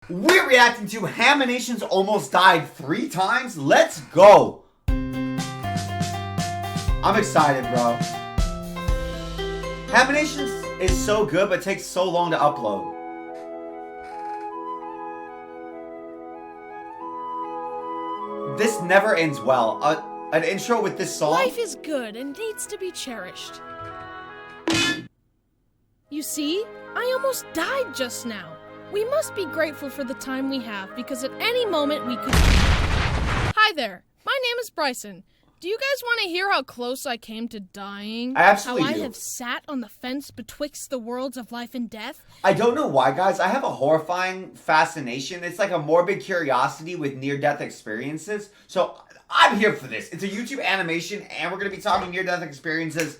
We're reacting to Haminations almost died 3 times. Let's go. I'm excited, bro. Haminations is so good, but takes so long to upload. This never ends well. An intro with this song. Life is good and needs to be cherished. You see, I almost died just now. We must be grateful for the time we have, because at any moment we could... Hi there, my name is Bryson. Do you guys want to hear how close I came to dying? I absolutely do. How I do. have sat on the fence betwixt the worlds of life and death? I don't know why, guys. I have a horrifying fascination. It's like a morbid curiosity with near-death experiences. So I'm here for this. It's a YouTube animation, and we're going to be talking near-death experiences.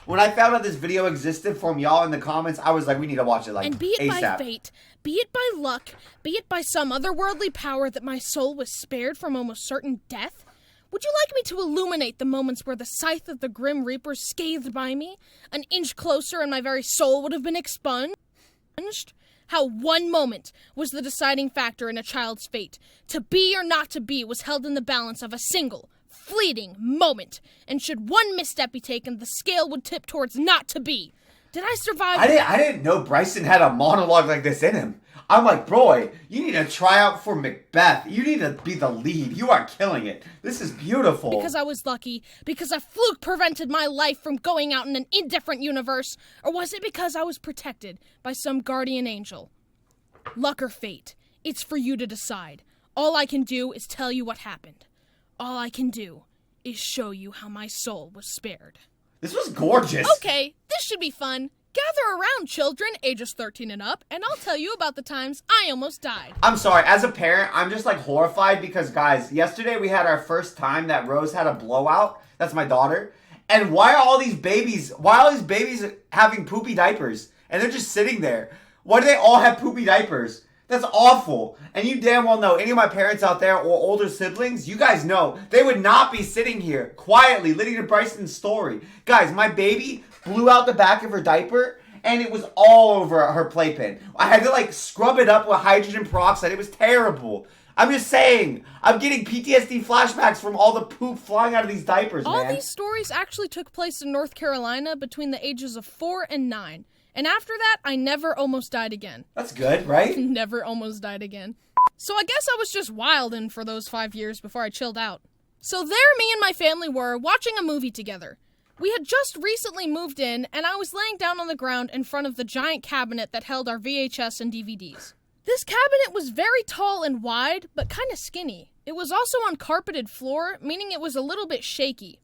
When I found out this video existed from y'all in the comments, I was like, we need to watch it like ASAP. And be it by fate, be it by luck, be it by some otherworldly power that my soul was spared from almost certain death, would you like me to illuminate the moments where the scythe of the Grim Reaper scathed by me? An inch closer and my very soul would have been expunged? How one moment was the deciding factor in a child's fate. To be or not to be was held in the balance of a single, fleeting moment. And should one misstep be taken, the scale would tip towards not to be. Did I survive? I didn't know Bryson had a monologue like this in him. I'm like, bro, you need to try out for Macbeth. You need to be the lead. You are killing it. This is beautiful. Because I was lucky? Because a fluke prevented my life from going out in an indifferent universe? Or was it because I was protected by some guardian angel? Luck or fate, it's for you to decide. All I can do is tell you what happened. All I can do is show you how my soul was spared. This was gorgeous. Okay, this should be fun. Gather around, children, ages 13 and up, and I'll tell you about the times I almost died. I'm sorry, as a parent, I'm just like horrified because, guys, yesterday we had our first time that Rose had a blowout. That's my daughter. And why are all these babies having poopy diapers? And they're just sitting there. Why do they all have poopy diapers? That's awful. And you damn well know, any of my parents out there or older siblings, you guys know, they would not be sitting here quietly listening to Bryson's story. Guys, my baby blew out the back of her diaper and it was all over her playpen. I had to like scrub it up with hydrogen peroxide. It was terrible. I'm just saying, I'm getting PTSD flashbacks from all the poop flying out of these diapers, man. All these stories actually took place in North Carolina between the ages of 4 and 9. And after that, I never almost died again. That's good, right? Never almost died again. So I guess I was just wildin' for those 5 years before I chilled out. So there me and my family were, watching a movie together. We had just recently moved in, and I was laying down on the ground in front of the giant cabinet that held our VHS and DVDs. This cabinet was very tall and wide, but kinda skinny. It was also on carpeted floor, meaning it was a little bit shaky.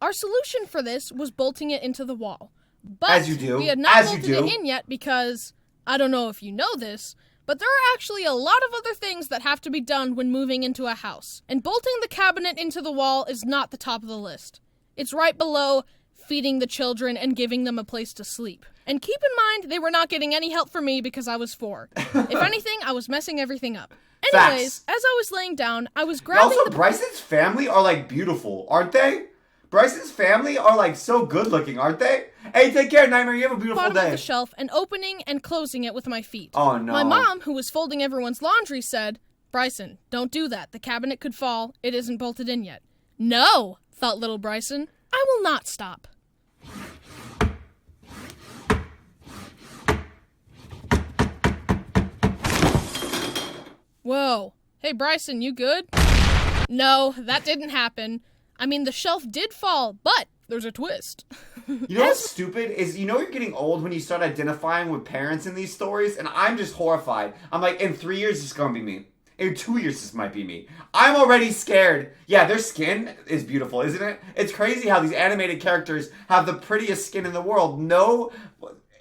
Our solution for this was bolting it into the wall. But as you do. We had not bolted it in yet because, I don't know if you know this, but there are actually a lot of other things that have to be done when moving into a house. And bolting the cabinet into the wall is not the top of the list. It's right below feeding the children and giving them a place to sleep. And keep in mind, they were not getting any help from me because I was 4. If anything, I was messing everything up. Anyways, Facts. as I was laying down, I was grabbing also, Bryson's family are like beautiful, aren't they? Bryson's family are like so good looking, aren't they? Hey, take care, Nightmare. You have a beautiful bottom day. of the shelf and opening and closing it with my feet. Oh, no. My mom, who was folding everyone's laundry, said, "Bryson, don't do that. The cabinet could fall. It isn't bolted in yet." No, thought little Bryson. I will not stop. Whoa. Hey, Bryson, you good? No, that didn't happen. I mean, the shelf did fall, but there's a twist. You know what's stupid is, you know you're getting old when you start identifying with parents in these stories, and I'm just horrified. I'm like, in 3 years, it's gonna be me. In 2 years, this might be me. I'm already scared. Yeah, their skin is beautiful, isn't it? It's crazy how these animated characters have the prettiest skin in the world. No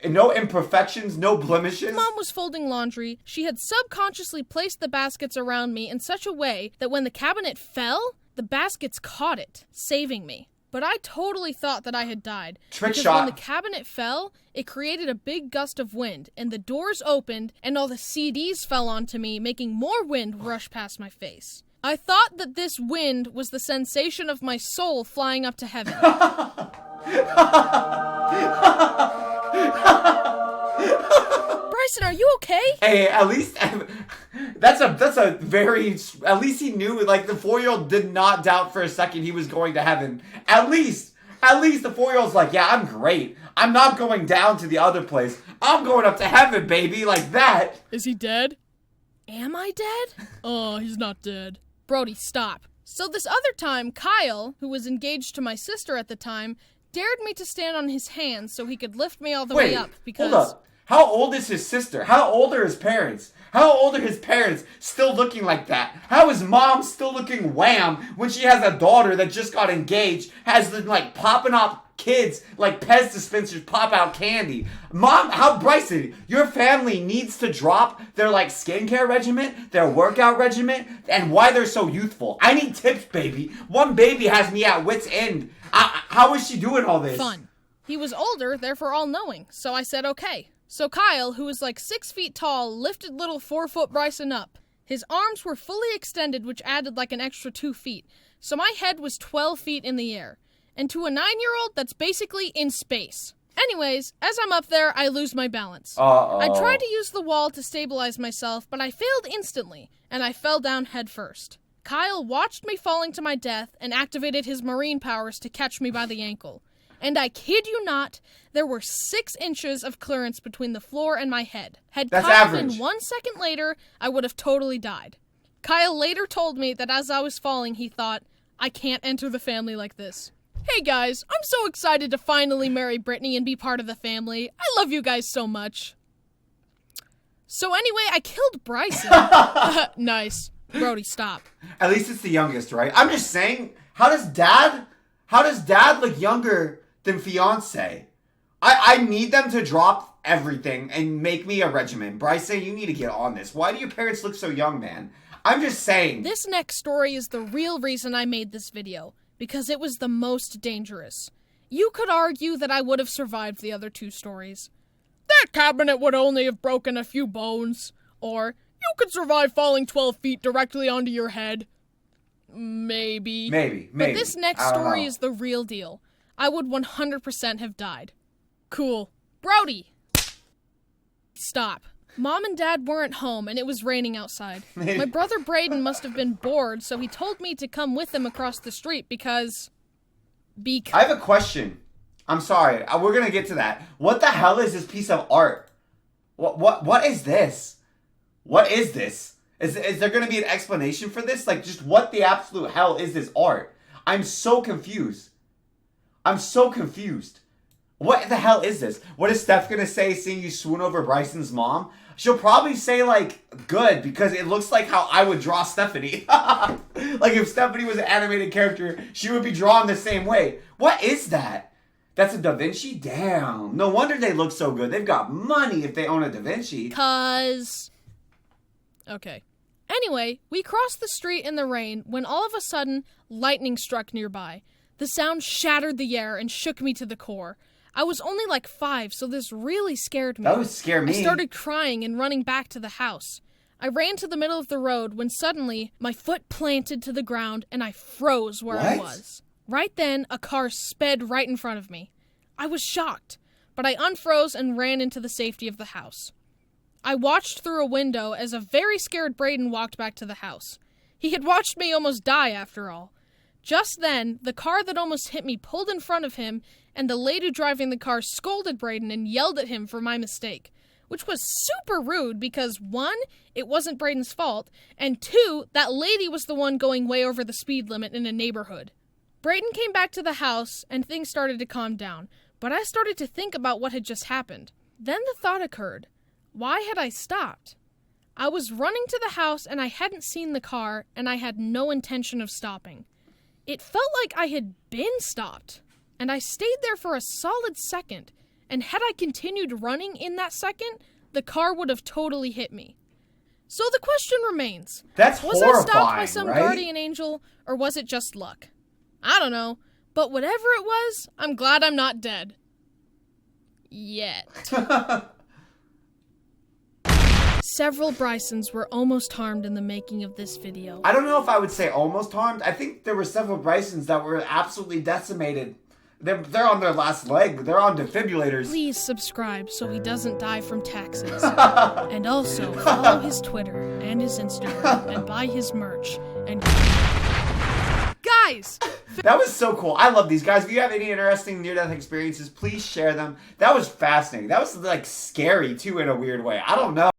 imperfections, no blemishes. Mom was folding laundry. She had subconsciously placed the baskets around me in such a way that when the cabinet fell, the baskets caught it, saving me. But I totally thought that I had died. Trick because shot. When the cabinet fell, it created a big gust of wind, and the doors opened, and all the CDs fell onto me, making more wind rush past my face. I thought that this wind was the sensation of my soul flying up to heaven. Bryson, are you okay? Hey, at least That's a very, at least he knew, like, the 4-year-old did not doubt for a second he was going to heaven. At least the 4-year-old's like, yeah, I'm great. I'm not going down to the other place. I'm going up to heaven, baby, like that. Is he dead? Am I dead? Oh, he's not dead. Brody, stop. So this other time, Kyle, who was engaged to my sister at the time, dared me to stand on his hands so he could lift me all the way up because... Hold up. How old is his sister? How old are his parents? How old are his parents still looking like that? How is mom still looking wham when she has a daughter that just got engaged, has them like popping up kids like Pez dispensers pop out candy? Mom, Bryson, your family needs to drop their like skincare regimen, their workout regimen, and why they're so youthful. I need tips, baby. One baby has me at wit's end. How is she doing all this? Fun. He was older, therefore all-knowing, so I said okay. So Kyle, who was like 6 feet tall, lifted little 4-foot Bryson up. His arms were fully extended, which added like an extra 2 feet. So my head was 12 feet in the air. And to a 9-year-old, that's basically in space. Anyways, as I'm up there, I lose my balance. I tried to use the wall to stabilize myself, but I failed instantly, and I fell down head first. Kyle watched me falling to my death and activated his marine powers to catch me by the ankle. And I kid you not, there were 6 inches of clearance between the floor and my head. Had That's Kyle average. been 1 second later, I would have totally died. Kyle later told me that as I was falling, he thought, I can't enter the family like this. Hey guys, I'm so excited to finally marry Brittany and be part of the family. I love you guys so much. So anyway, I killed Bryson. Nice. Brody, stop. At least it's the youngest, right? I'm just saying, how does dad look younger than fiance? I need them to drop everything and make me a regimen. Bryson, you need to get on this. Why do your parents look so young, man? I'm just saying. This next story is the real reason I made this video, because it was the most dangerous. You could argue that I would have survived the other 2 stories. That cabinet would only have broken a few bones. Or, you could survive falling 12 feet directly onto your head. Maybe. But this next story is the real deal. I would 100% have died. Cool. Brody! Stop. Mom and Dad weren't home, and it was raining outside. My brother Braden must have been bored, so he told me to come with him across the street because... I have a question. I'm sorry. We're gonna get to that. What the hell is this piece of art? What is this? What is this? Is there gonna be an explanation for this? Like, just what the absolute hell is this art? I'm so confused. What the hell is this? What is Steph gonna say seeing you swoon over Bryson's mom? She'll probably say, like, good, because it looks like how I would draw Stephanie. Like, if Stephanie was an animated character, she would be drawn the same way. What is that? That's a Da Vinci? Damn. No wonder they look so good. They've got money if they own a Da Vinci. Okay. Anyway, we crossed the street in the rain when all of a sudden, lightning struck nearby. The sound shattered the air and shook me to the core. I was only like 5, so this really scared me. That would scare me. I started crying and running back to the house. I ran to the middle of the road when suddenly my foot planted to the ground and I froze where I was. Right then, a car sped right in front of me. I was shocked, but I unfroze and ran into the safety of the house. I watched through a window as a very scared Braden walked back to the house. He had watched me almost die after all. Just then, the car that almost hit me pulled in front of him, and the lady driving the car scolded Braden and yelled at him for my mistake, which was super rude because 1, it wasn't Braden's fault, and 2, that lady was the one going way over the speed limit in a neighborhood. Braden came back to the house, and things started to calm down, but I started to think about what had just happened. Then the thought occurred. Why had I stopped? I was running to the house, and I hadn't seen the car, and I had no intention of stopping. It felt like I had been stopped, and I stayed there for a solid second, and had I continued running in that second, the car would have totally hit me. So the question remains. That's was horrifying, I stopped by some right? guardian angel, or was it just luck? I don't know, but whatever it was, I'm glad I'm not dead. Yet. Several Brysons were almost harmed in the making of this video. I don't know if I would say almost harmed. I think there were several Brysons that were absolutely decimated They're on their last leg. They're on defibrillators. Please subscribe so he doesn't die from taxes. And also follow his Twitter and his Instagram and buy his merch. And guys! That was so cool. I love these guys. If you have any interesting near-death experiences, please share them. That was fascinating. That was like scary too in a weird way. I don't know.